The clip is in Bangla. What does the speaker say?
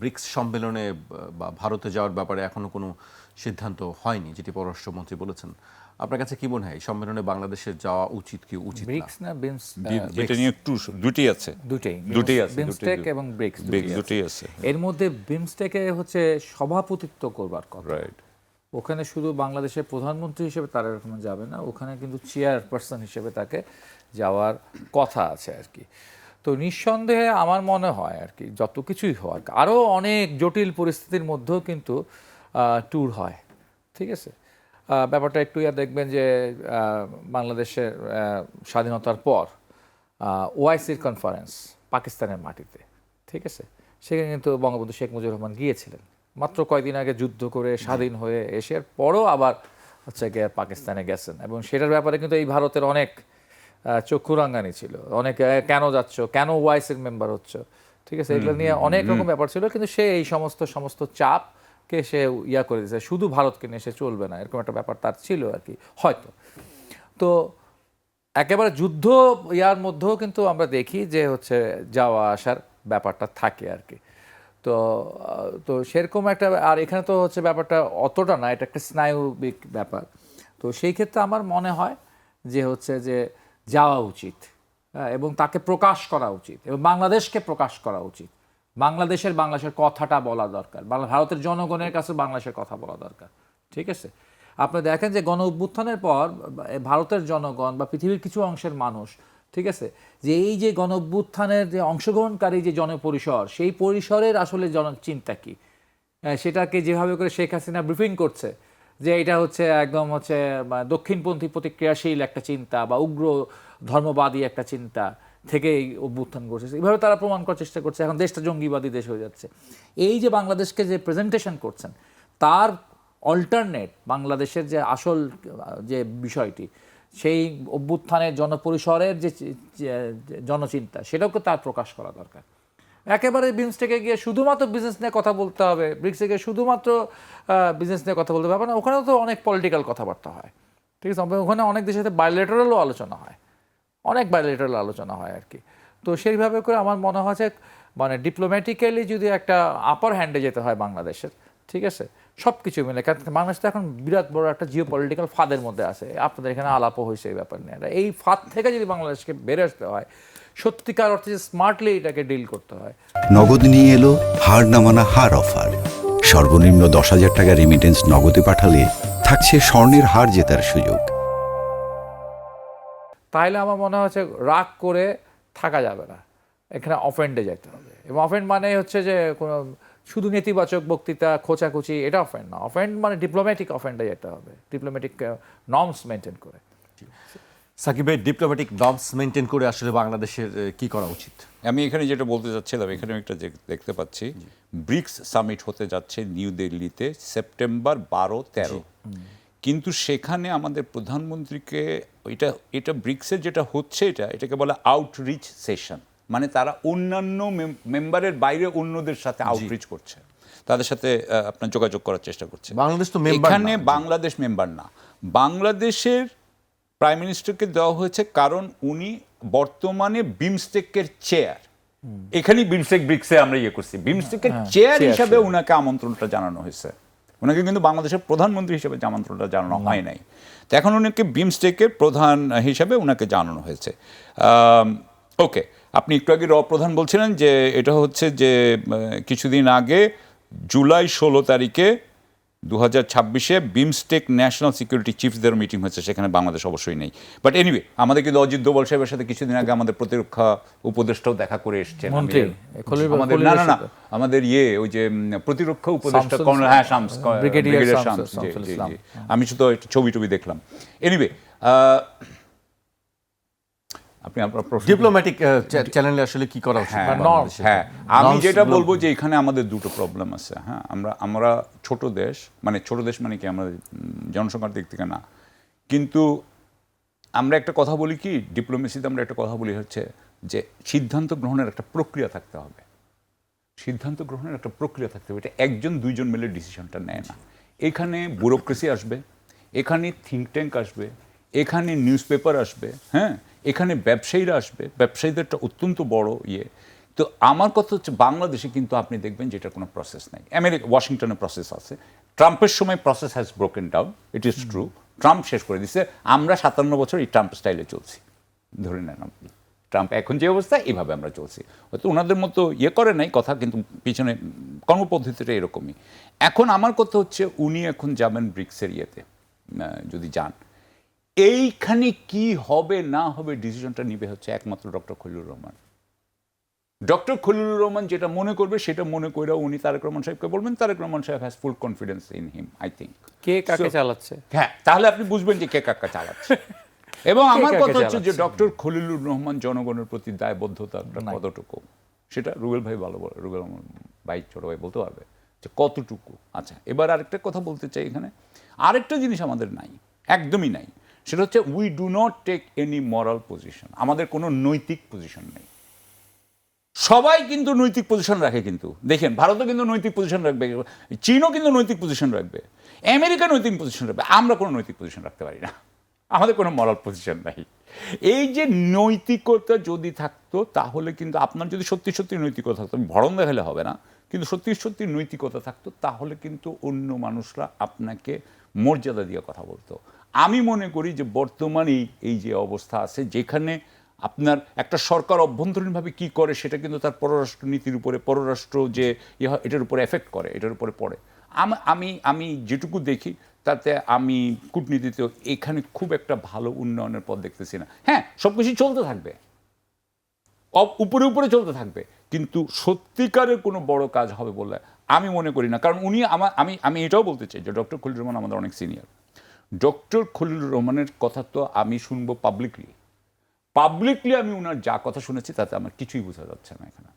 ব্রিক্স সম্মেলনে বা ভারতে যাওয়ার ব্যাপারে এখনো কোনো সিদ্ধান্ত হয়নি, যেটি পররাষ্ট্রমন্ত্রী বলেছেন। আপনার কাছে কি মনে হয় এই সম্মেলনে বাংলাদেশের যাওয়া উচিত কি উচিত না? ব্রিক্স না বিমস এটা নিয়ে একটু দুটি আছে, দুটেই দুটি আছে, বিমস্টেক এবং ব্রিক্স দুটি আছে। এর মধ্যে বিমস্টেকে হচ্ছে সভাপতিত্ব করবার কথা। রাইট। ওখানে শুধু বাংলাদেশের প্রধানমন্ত্রী হিসেবে তারা এরকম যাবে না, ওখানে কিন্তু চেয়ারপারসন হিসেবে তাকে যাওয়ার কথা আছে আর কি। তো নিঃসন্দেহে আমার মনে হয় আর কি, যত কিছুই হয় আরও অনেক জটিল পরিস্থিতির মধ্যেও কিন্তু ট্যুর হয়, ঠিক আছে। ব্যাপারটা একটু দেখবেন যে বাংলাদেশের স্বাধীনতার পর ওআইসির কনফারেন্স পাকিস্তানের মাটিতে, ঠিক আছে, সেখানে কিন্তু বঙ্গবন্ধু শেখ মুজিবুর রহমান গিয়েছিলেন। মাত্র কয়েকদিন আগে যুদ্ধ করে স্বাধীন হয়ে এশিয়ার পরও আবার হচ্ছে গিয়ে পাকিস্তানে গেছেন, এবং সেটার ব্যাপারে কিন্তু এই ভারতের অনেক চক্ষু রাঙ্গানি ছিল, অনেক কেন যাচ্ছ, কেন ওআইসির মেম্বার হচ্ছ, ঠিক আছে, এগুলো নিয়ে অনেক রকম ব্যাপার ছিল। কিন্তু সে এই সমস্ত চাপকে সে করে দিয়েছে, শুধু ভারতকে নিয়ে সে চলবে না, এরকম একটা ব্যাপার তার ছিল আর কি হয়তো। তো একেবারে যুদ্ধ মধ্যেও কিন্তু আমরা দেখি যে হচ্ছে যাওয়া আসার ব্যাপারটা থাকে আর কি। তো তো সেরকম একটা, আর এখানে তো হচ্ছে ব্যাপারটা অতটা না, এটা একটা স্নায়ুবিক ব্যাপার। তো সেই ক্ষেত্রে আমার মনে হয় যে হচ্ছে যে যাওয়া উচিত, এবং তাকে প্রকাশ করা উচিত, এবং বাংলাদেশকে প্রকাশ করা উচিত। বাংলাদেশের কথাটা বলা দরকার, ভারতের জনগণের কাছে বাংলাদেশের কথা বলা দরকার, ঠিক আছে। আপনি দেখেন যে গণ অভ্যুত্থানের পর ভারতের জনগণ বা পৃথিবীর কিছু অংশের মানুষ, ঠিক আছে, যে এই যে গণ অভ্যুত্থানের যে অংশগ্রহণকারী যে জনপরিসর, সেই পরিসরের আসলে জনচিন্তা কি, সেটাকে যেভাবে করে শেখ হাসিনা ব্রিফিং করছে যে এটা হচ্ছে একদম হচ্ছে দক্ষিণপন্থী প্রতিক্রিয়াশীল একটা চিন্তা বা উগ্র ধর্মবাদী একটা চিন্তা থেকে এই অভ্যুত্থান করছে, এইভাবে তারা প্রমাণ করার চেষ্টা করছে। এখন দেশটা জঙ্গিবাদী দেশ হয়ে যাচ্ছে। এই যে বাংলাদেশকে যে প্রেজেন্টেশন করছেন, তার অল্টারনেট বাংলাদেশের যে আসল যে বিষয়টি, সেই অভ্যুত্থানের জনপরিসরের যে জনচিন্তা, সেটাকে তার প্রকাশ করা দরকার। একেবারে বিমস্টেকে গিয়ে শুধুমাত্র বিজনেস নিয়ে কথা বলতে হবে, ব্রিক্সে গিয়ে শুধুমাত্র বিজনেস নিয়ে কথা বলতে হবে না, ওখানেও তো অনেক পলিটিক্যাল কথাবার্তা হয়, ঠিক আছে। ওখানে অনেক দেশের সাথে বাইলেটারালও আলোচনা হয়, অনেক বাইলেটারাল আলোচনা হয় আর কি। তো সেইভাবে করে আমার মনে হয় যে ডিপ্লোম্যাটিক্যালি যদি একটা আপার হ্যান্ডে যেতে হয় বাংলাদেশের, ঠিক আছে, সব কিছু মিলে। কারণ বাংলাদেশ তো এখন বিরাট বড় একটা জিও পলিটিক্যাল ফাঁদের মধ্যে আছে, আপনাদের এখানে আলাপও হয়েছে এই ব্যাপার নিয়ে। এই ফাঁদ থেকে যদি বাংলাদেশকে বের আসতে হয়, সত্যিকার অর্থে যে স্মার্টলি এটাকে ডিল করতে হয়। নগদ নিয়ে এলো হার না মানা হার অফার। সর্বনিম্ন 10,000 টাকা রেমিটেন্স নগদে পাঠালে থাকছে স্বর্ণের হার জেতার সুযোগ। তাহলে আমার মনে হচ্ছে রাগ করে থাকা যাবে না, এখানে অফেন্ডে যেতে হবে। এবং অফেন্ড মানে হচ্ছে যে কোনো শুধু নেতিবাচক বক্তৃতা, খোঁচাখুচি, এটা অফেন্ড না। অফেন্ড মানে ডিপ্লোম্যাটিক অফেন্ডে যেতে হবে, ডিপ্লোম্যাটিক নর্মস মেনটেন করে। সাকিব ভাই, ডিপ্লোম্যাটিক নর্মস মেনটেন করে আসলে বাংলাদেশের কি করা উচিত? আমি এখানে যেটা বলতে চাচ্ছিলাম, এখানে একটা দেখতে পাচ্ছি ব্রিক্স সামিট হতে যাচ্ছে নিউ দিল্লিতে সেপ্টেম্বর 12-13, কিন্তু সেখানে আমাদের প্রধানমন্ত্রীকে এটা ব্রিক্সের যেটা হচ্ছে এটাকে বলে আউটরিচ সেশন, মানে তারা অন্যান্য মেম্বারের বাইরে অন্যদের সাথে আউটরিচ করছে, তাদের সাথে আপনার যোগাযোগ করার চেষ্টা করছে। বাংলাদেশ তো মেম্বার এখানে বাংলাদেশ মেম্বার না, বাংলাদেশের প্রাইম মিনিস্টারকে দেওয়া হয়েছে কারণ উনি বর্তমানে বিমস্টেকের চেয়ার। এখানেই বিমস্টেক ব্রিক্সে আমরা করছি, বিমস্টেকের চেয়ার হিসাবে উনাকে আমন্ত্রণটা জানানো হয়েছে। ওনাকে কিন্তু বাংলাদেশের প্রধানমন্ত্রী হিসেবে আমন্ত্রণটা জানানো হয় নাই। তো এখন উনাকে বিমস্টেকের প্রধান হিসাবে উনাকে জানানো হয়েছে। ওকে, আপনি একটু আগে প্রধান বলছিলেন যে এটা হচ্ছে যে কিছুদিন আগে জুলাই 16 তারিখে 2026-এ বিমস্টেক ন্যাশনাল সিকিউরিটি চিফসদের মিটিং হয়েছে, সেখানে বাংলাদেশ অবশ্যই নেই। বাট এনিওয়ে, আমাদের কিন্তু অজিত দোভাল সাহেবের সাথে কিছুদিন আগে আমাদের প্রতিরক্ষা উপদেষ্টাও দেখা করে এসেছেন। আমাদের না আমাদের ওই যে প্রতিরক্ষা উপদেষ্টা কর্নেল শামস, ব্রিগেডিয়ার শামস, আমি শুধু ছবি দেখলাম। এনিওয়ে, আপনি আপনার ডিপ্লোম্যাটিক চ্যানেলে আসলে কি করা উচিত? হ্যাঁ, আমি যেটা বলবো যে এখানে আমাদের দুটো প্রবলেম আছে। হ্যাঁ, আমরা ছোট দেশ মানে কি, আমরা জনসংখ্যার দিক থেকে না, কিন্তু আমরা একটা কথা বলি কি, ডিপ্লোমেসিতে আমরা একটা কথা বলি হচ্ছে যে সিদ্ধান্ত গ্রহণের একটা প্রক্রিয়া থাকতে হবে। এটা একজন দুইজন মিলে ডিসিশনটা নেয় না। এখানে ব্যুরোক্রেসি আসবে, এখানে থিঙ্ক ট্যাঙ্ক আসবে, এখানে নিউজ পেপার আসবে, হ্যাঁ, এখানে ব্যবসায়ীরা আসবে, ব্যবসায়ীদের একটা অত্যন্ত বড় তো আমার কথা হচ্ছে বাংলাদেশে কিন্তু আপনি দেখবেন যেটা কোনো প্রসেস নাই। ওয়াশিংটনে প্রসেস আছে, ট্রাম্পের সময় process has broken down, it is true, Trump শেষ করে দিচ্ছে। আমরা 57 বছর এই ট্রাম্প স্টাইলে চলছি, ধরে নেন আপনি ট্রাম্প এখন যে অবস্থা এইভাবে আমরা চলছি। হয়তো ওনাদের মতো করে নাই কথা, কিন্তু পিছনে কর্মপদ্ধতিটা এরকমই। এখন আমার কথা হচ্ছে উনি এখন যাবেন ব্রিক্সের যদি যান, এইখানে কি হবে না হবে ডিসিশনটা নিবে হচ্ছে একমাত্র ডক্টর খলিলুর রহমান। ডক্টর খলিলুর রহমান যেটা মনে করবে সেটা মনে করে উনি তারেক রহমান সাহেবকে বলবেন, তারেক রহমান সাহেব has full confidence in him, I think. কে কাকে চালাচ্ছে? হ্যাঁ, তাহলে আপনি বুঝবেন যে কে কাকা চালাচ্ছে। এবং আমার কথা হচ্ছে যে ডক্টর খলিলুর রহমান জনগণের প্রতি দায়বদ্ধতাটা কতটুকু, সেটা রুবেল ভাই রুবেল ভাই ছোট ভাই বলতে পারবে যে কতটুকু। আচ্ছা, এবার আরেকটা কথা বলতে চাই, এখানে আরেকটা জিনিস আমাদের নাই, একদমই নাই, সেটা হচ্ছে we do not take any moral position. আমাদের কোনো নৈতিক পজিশন নেই। সবাই কিন্তু নৈতিক পজিশন রাখে, কিন্তু দেখেন ভারতও কিন্তু নৈতিক পজিশন রাখবে, চীনও কিন্তু নৈতিক পজিশন রাখবে, আমেরিকা নৈতিক পজিশন রাখবে, আমরা কোনো নৈতিক পজিশন রাখতে পারি না, আমাদের কোনো মরাল পজিশন নাই। এই যে নৈতিকতা যদি থাকতো তাহলে কিন্তু আপনার যদি সত্যি সত্যি নৈতিকতা থাকতো, ভরণ দেখালে হবে না, কিন্তু সত্যি সত্যি নৈতিকতা থাকতো তাহলে কিন্তু অন্য মানুষরা আপনাকে মর্যাদা দিয়ে কথা বলতো। আমি মনে করি যে বর্তমানে এই যে অবস্থা আছে, যেখানে আপনার একটা সরকার অভ্যন্তরীণভাবে কি করে সেটা কিন্তু তার পররাষ্ট্র নীতির উপরে, পররাষ্ট্র যে এটার উপরে এফেক্ট করে, এটার উপরে পড়ে। আমি যেটুকু দেখি তাতে আমি কূটনীতিতে এখানে খুব একটা ভালো উন্নয়নের পথ দেখতেছি না। হ্যাঁ, সব কিছুই চলতে থাকবে, উপরে উপরে চলতে থাকবে, কিন্তু সত্যিকারের কোনো বড় কাজ হবে বলে আমি মনে করি না। কারণ উনি আমি এটাও বলতে চাই যে ডক্টর খলিলুর রহমান আমাদের অনেক সিনিয়র। ডক্টর খলিলুর রহমানের কথা তো আমি শুনবো পাবলিকলি, আমি ওনার যা কথা শুনেছি তাতে আমার কিছুই বোঝা যাচ্ছে না এখানে।